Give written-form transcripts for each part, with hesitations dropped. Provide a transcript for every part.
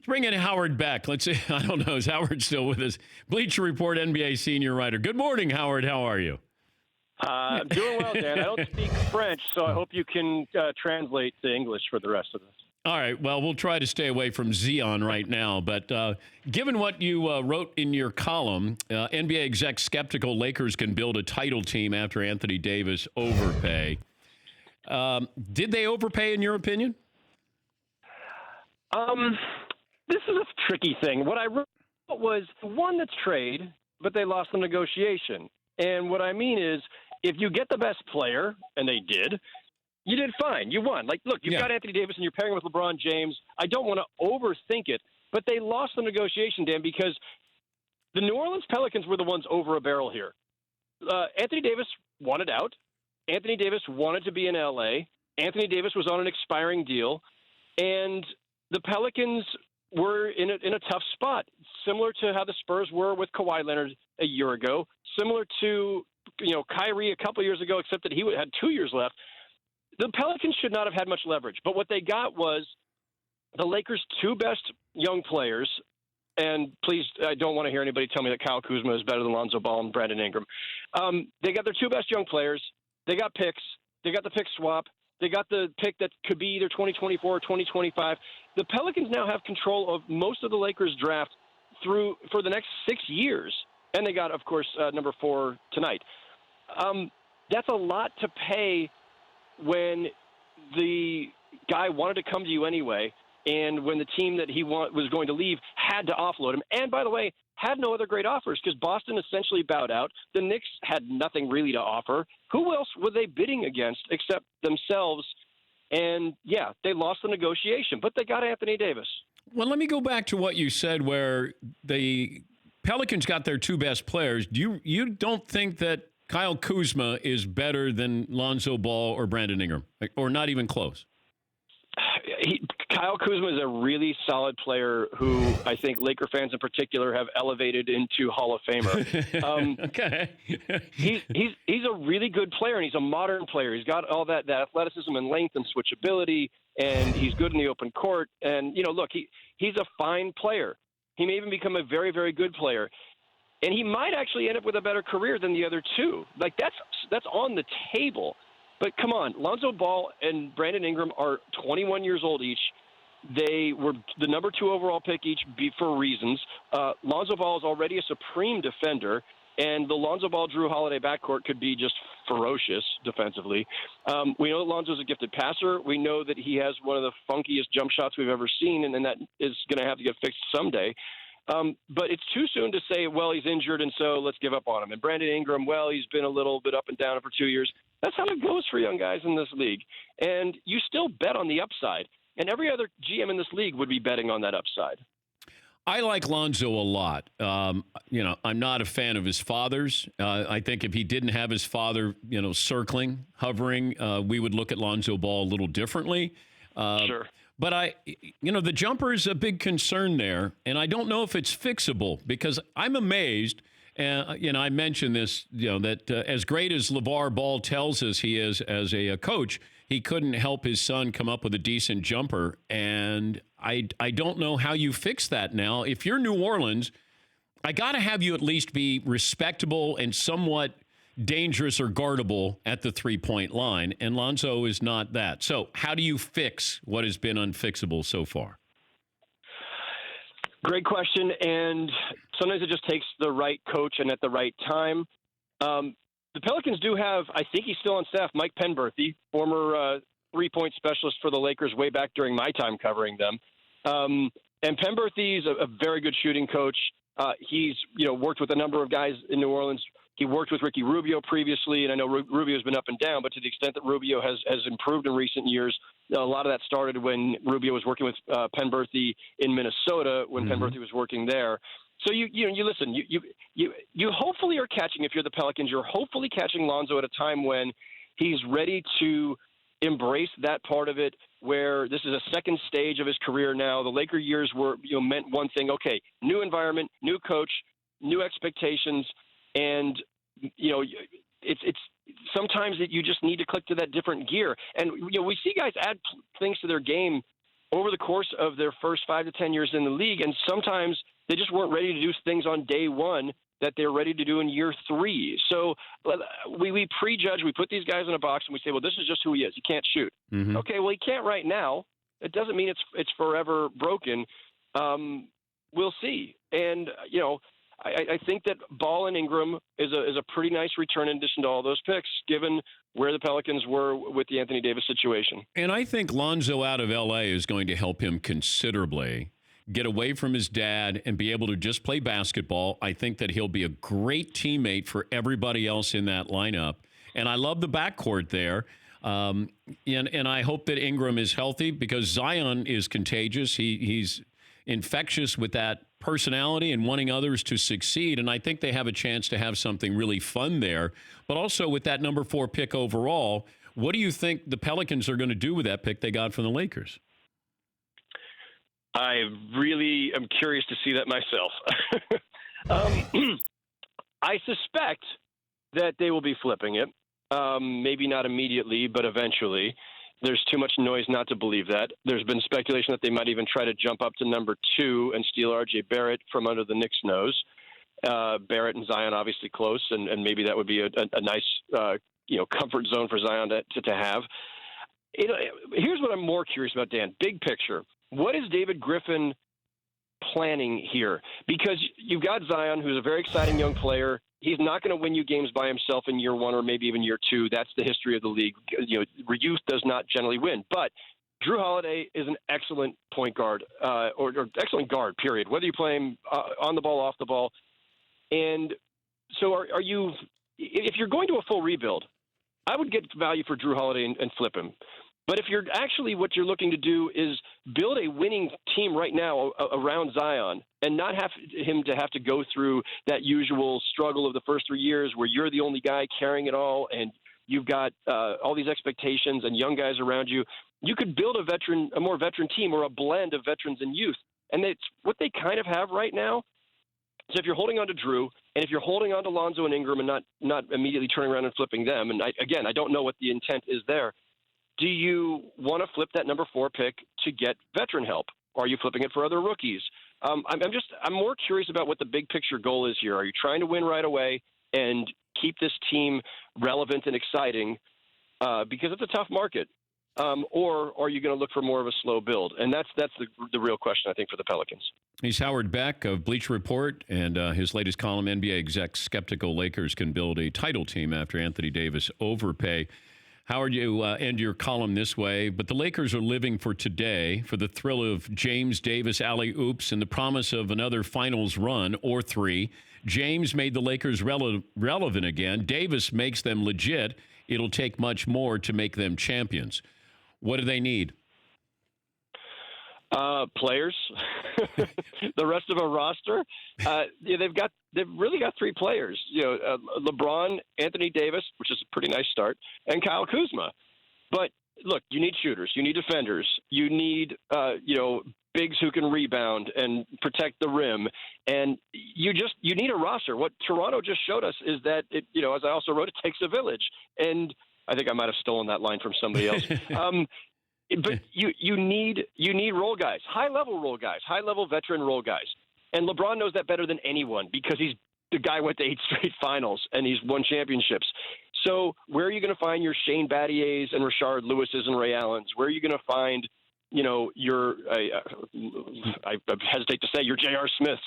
bring in Howard Beck. Let's see. I don't know. Is Howard still with us? Bleacher Report NBA senior writer. Good morning, Howard. How are you? I'm doing well, Dan. I don't speak French, so I hope you can translate to English for the rest of this. All right. Well, we'll try to stay away from Xeon right now. But given what you wrote in your column, NBA exec skeptical Lakers can build a title team after Anthony Davis overpay. Did they overpay, in your opinion? This is a tricky thing. What I wrote was the one that's trade, but they lost the negotiation. And what I mean is, if you get the best player, and they did, you did fine. You won. Like, look, you've got Anthony Davis and you're pairing with LeBron James. I don't want to overthink it, but they lost the negotiation, Dan, because the New Orleans Pelicans were the ones over a barrel here. Anthony Davis wanted out. Anthony Davis wanted to be in L.A. Anthony Davis was on an expiring deal. And the Pelicans were in a tough spot, similar to how the Spurs were with Kawhi Leonard a year ago, similar to Kyrie a couple years ago, except that he had 2 years left. The Pelicans should not have had much leverage, but what they got was the Lakers' two best young players. And please, I don't want to hear anybody tell me that Kyle Kuzma is better than Lonzo Ball and Brandon Ingram. They got their two best young players. They got picks. They got the pick swap. They got the pick that could be either 2024 or 2025. The Pelicans now have control of most of the Lakers draft for the next 6 years. And they got, of course, number 4 tonight. That's a lot to pay when the guy wanted to come to you anyway, and when the team that he was going to leave had to offload him. And, by the way, had no other great offers because Boston essentially bowed out. The Knicks had nothing really to offer. Who else were they bidding against except themselves? And, yeah, they lost the negotiation, but they got Anthony Davis. Well, let me go back to what you said where the Pelicans got their two best players. You don't think that Kyle Kuzma is better than Lonzo Ball or Brandon Ingram, or not even close? Kyle Kuzma is a really solid player who I think Laker fans in particular have elevated into Hall of Famer. Okay. he's a really good player, and he's a modern player. He's got all that athleticism and length and switchability, and he's good in the open court. And, look, he's a fine player. He may even become a very, very good player. And he might actually end up with a better career than the other two. Like, that's on the table. But come on, Lonzo Ball and Brandon Ingram are 21 years old each. They were the number 2 overall pick each for reasons. Lonzo Ball is already a supreme defender, and the Lonzo Ball-Drew Holiday backcourt could be just ferocious defensively. We know that Lonzo's a gifted passer. We know that he has one of the funkiest jump shots we've ever seen, and then that is going to have to get fixed someday. But it's too soon to say, well, he's injured, and so let's give up on him. And Brandon Ingram, well, he's been a little bit up and down for 2 years. That's how it goes for young guys in this league. And you still bet on the upside. And every other GM in this league would be betting on that upside. I like Lonzo a lot. I'm not a fan of his father's. I think if he didn't have his father, circling, hovering, we would look at Lonzo Ball a little differently. Sure. But the jumper is a big concern there, and I don't know if it's fixable because I'm amazed. I mentioned this, that as great as LeVar Ball tells us he is as a coach, he couldn't help his son come up with a decent jumper, and I don't know how you fix that now. If you're New Orleans, I got to have you at least be respectable and somewhat dangerous or guardable at the three-point line, and Lonzo is not that. So how do you fix what has been unfixable so far? Great question, and sometimes it just takes the right coach and at the right time. The Pelicans do have, I think he's still on staff, Mike Penberthy, former three-point specialist for the Lakers way back during my time covering them. And Penberthy is a very good shooting coach. He's worked with a number of guys in New Orleans. He worked with Ricky Rubio previously, and I know Rubio's been up and down, but to the extent that Rubio has improved in recent years, a lot of that started when Rubio was working with Penberthy in Minnesota when Penberthy was working there. So you listen, you hopefully are catching, if you're the Pelicans, you're hopefully catching Lonzo at a time when he's ready to embrace that part of it, where this is a second stage of his career now. The Laker years were meant one thing. Okay, new environment, new coach, new expectations, and it's sometimes that you just need to click to that different gear. And we see guys add things to their game over the course of their first 5 to 10 years in the league, and sometimes they just weren't ready to do things on day one that they're ready to do in year 3. So we prejudge, we put these guys in a box, and we say, well, this is just who he is. He can't shoot. Mm-hmm. Okay, well, he can't right now. It doesn't mean it's forever broken. We'll see. And, I think that Ball and Ingram is a pretty nice return in addition to all those picks, given where the Pelicans were with the Anthony Davis situation. And I think Lonzo out of L.A. is going to help him considerably get away from his dad and be able to just play basketball. I think that he'll be a great teammate for everybody else in that lineup. And I love the backcourt there. And I hope that Ingram is healthy because Zion is contagious. He's infectious with that personality and wanting others to succeed. And I think they have a chance to have something really fun there. But also with that number 4 pick overall, what do you think the Pelicans are going to do with that pick they got from the Lakers? I really am curious to see that myself. I suspect that they will be flipping it. Maybe not immediately, but eventually. There's too much noise not to believe that. There's been speculation that they might even try to jump up to number 2 and steal R.J. Barrett from under the Knicks' nose. Barrett and Zion obviously close, and maybe that would be a nice comfort zone for Zion to have. Here's what I'm more curious about, Dan. Big picture. What is David Griffin planning here? Because you've got Zion, who's a very exciting young player. He's not going to win you games by himself in year 1 or maybe even year 2. That's the history of the league. Youth does not generally win. But Drew Holiday is an excellent point guard or excellent guard, period, whether you play him on the ball, off the ball. And so are you – if you're going to a full rebuild, I would get value for Drew Holiday and flip him. But if you're actually what you're looking to do is build a winning team right now around Zion and not have him to have to go through that usual struggle of the first 3 years where you're the only guy carrying it all and you've got all these expectations and young guys around you, you could build a more veteran team or a blend of veterans and youth. And it's what they kind of have right now. So if you're holding on to Drew and if you're holding on to Lonzo and Ingram and not immediately turning around and flipping them, and I don't know what the intent is there, do you want to flip that number 4 pick to get veteran help? Or are you flipping it for other rookies? I'm more curious about what the big picture goal is here. Are you trying to win right away and keep this team relevant and exciting because it's a tough market? Or are you going to look for more of a slow build? And that's the real question, I think, for the Pelicans. He's Howard Beck of Bleacher Report, and his latest column, NBA execs skeptical Lakers can build a title team after Anthony Davis overpay. Howard, you end your column this way, but the Lakers are living for today, for the thrill of James Davis alley-oops and the promise of another finals run or 3. James made the Lakers relevant again. Davis makes them legit. It'll take much more to make them champions. What do they need? Players, the rest of a roster. They've really got 3 players. LeBron, Anthony Davis, which is a pretty nice start, and Kyle Kuzma. But look, you need shooters, you need defenders, you need bigs who can rebound and protect the rim, and you need a roster. What Toronto just showed us is that as I also wrote, it takes a village, and I think I might have stolen that line from somebody else. But you need role guys, high-level role guys, high-level veteran role guys. And LeBron knows that better than anyone because he's the guy went to 8 straight finals and he's won championships. So where are you going to find your Shane Battiers and Rashard Lewis's and Ray Allens? Where are you going to find, I hesitate to say your J.R. Smiths?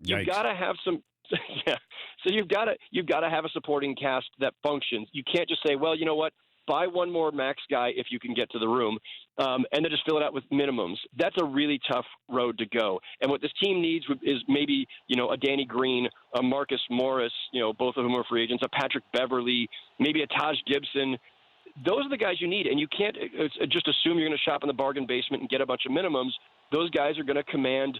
You've got to have some. Yeah. So you've got to have a supporting cast that functions. You can't just say, well, you know what? Buy one more max guy if you can get to the room, and then just fill it out with minimums. That's a really tough road to go. And what this team needs is maybe, a Danny Green, a Marcus Morris, both of whom are free agents, a Patrick Beverly, maybe a Taj Gibson. Those are the guys you need, and you can't just assume you're going to shop in the bargain basement and get a bunch of minimums. Those guys are going to command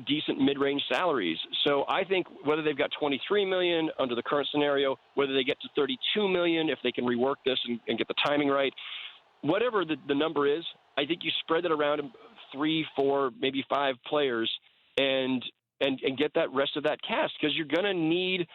decent mid-range salaries. So I think whether they've got $23 million under the current scenario, whether they get to $32 million if they can rework this and get the timing right, whatever the number is, I think you spread it around 3, 4, maybe 5 players and get that rest of that cast because you're going to need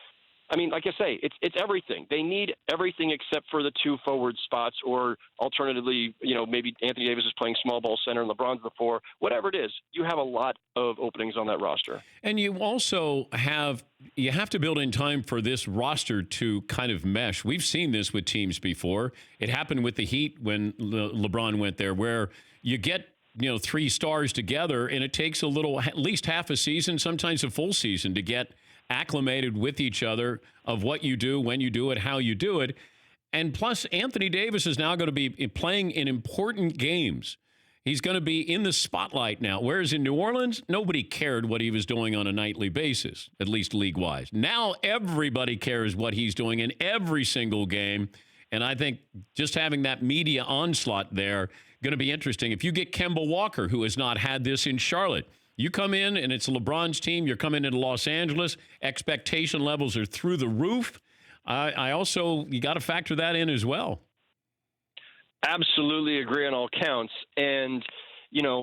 I mean, like I say, it's everything. They need everything except for the 2 forward spots, or alternatively, maybe Anthony Davis is playing small ball center and LeBron's the 4. Whatever it is, you have a lot of openings on that roster. And you also have to build in time for this roster to kind of mesh. We've seen this with teams before. It happened with the Heat when LeBron went there, where you get 3 stars together, and it takes at least half a season, sometimes a full season, to get acclimated with each other of what you do, when you do it, how you do it. And plus, Anthony Davis is now going to be playing in important games. He's going to be in the spotlight now, whereas in New Orleans, nobody cared what he was doing on a nightly basis, at least league-wise. Now everybody cares what he's doing in every single game, and I think just having that media onslaught there going to be interesting. If you get Kemba Walker, who has not had this in Charlotte, you come in and it's LeBron's team. You're coming into Los Angeles. Expectation levels are through the roof. You got to factor that in as well. Absolutely agree on all counts. And,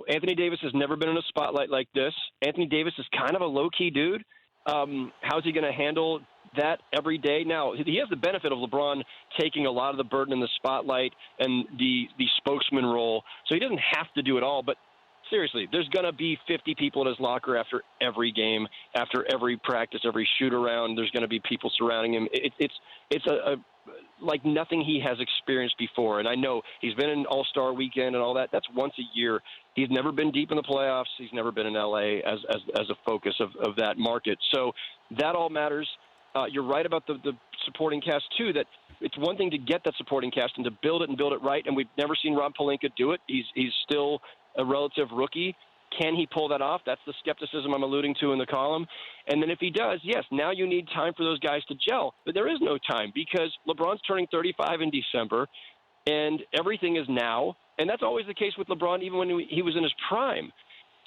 Anthony Davis has never been in a spotlight like this. Anthony Davis is kind of a low-key dude. How's he going to handle that every day? Now, he has the benefit of LeBron taking a lot of the burden in the spotlight and the spokesman role, so he doesn't have to do it all. But seriously, there's going to be 50 people in his locker after every game, after every practice, every shoot-around. There's going to be people surrounding him. It's like nothing he has experienced before. And I know he's been in All-Star Weekend and all that. That's once a year. He's never been deep in the playoffs. He's never been in L.A. as a focus of that market. So that all matters. You're right about the supporting cast, too, that it's one thing to get that supporting cast and to build it right. And we've never seen Rob Pelinka do it. He's still a relative rookie. Can he pull that off? That's the skepticism I'm alluding to in the column. And then if he does, yes, now you need time for those guys to gel. But there is no time because LeBron's turning 35 in December, and everything is now. And that's always the case with LeBron, even when he was in his prime.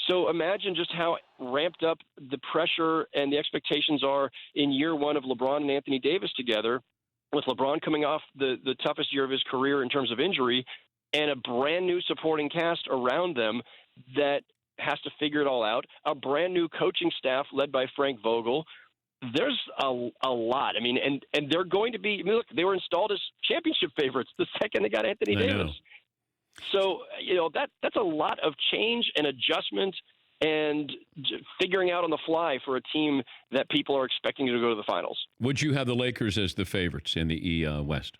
So imagine just how ramped up the pressure and the expectations are in year one of LeBron and Anthony Davis together, with LeBron coming off the toughest year of his career in terms of injury, and a brand new supporting cast around them that has to figure it all out, a brand new coaching staff led by Frank Vogel. There's a lot. I mean, and they're going to be, look, they were installed as championship favorites the second they got Anthony Davis. So, that's a lot of change and adjustment and figuring out on the fly for a team that people are expecting to go to the finals. Would you have the Lakers as the favorites in the West?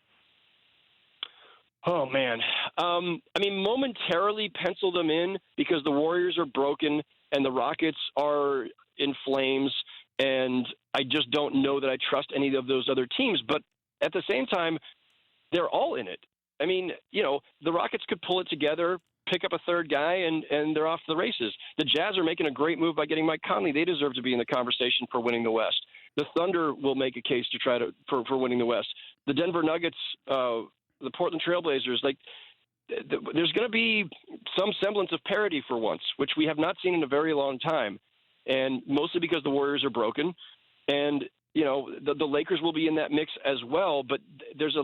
Oh, man. Momentarily pencil them in because the Warriors are broken and the Rockets are in flames, and I just don't know that I trust any of those other teams. But at the same time, they're all in it. I mean, the Rockets could pull it together, pick up a third guy, and they're off to the races. The Jazz are making a great move by getting Mike Conley. They deserve to be in the conversation for winning the West. The Thunder will make a case to for winning the West. The Denver Nuggets, the Portland Trailblazers, there's going to be some semblance of parity for once, which we have not seen in a very long time, and mostly because the Warriors are broken. And, the Lakers will be in that mix as well, but there's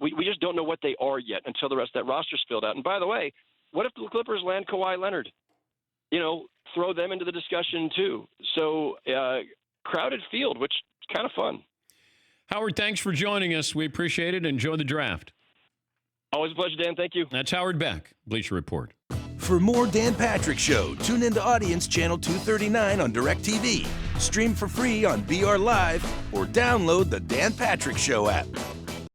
we just don't know what they are yet until the rest of that roster's filled out. And by the way, what if the Clippers land Kawhi Leonard? Throw them into the discussion too. So crowded field, which is kind of fun. Howard, thanks for joining us. We appreciate it. Enjoy the draft. Always a pleasure, Dan. Thank you. That's Howard Beck, Bleacher Report. For more Dan Patrick Show, tune into Audience Channel 239 on DirecTV. Stream for free on BR Live or download the Dan Patrick Show app.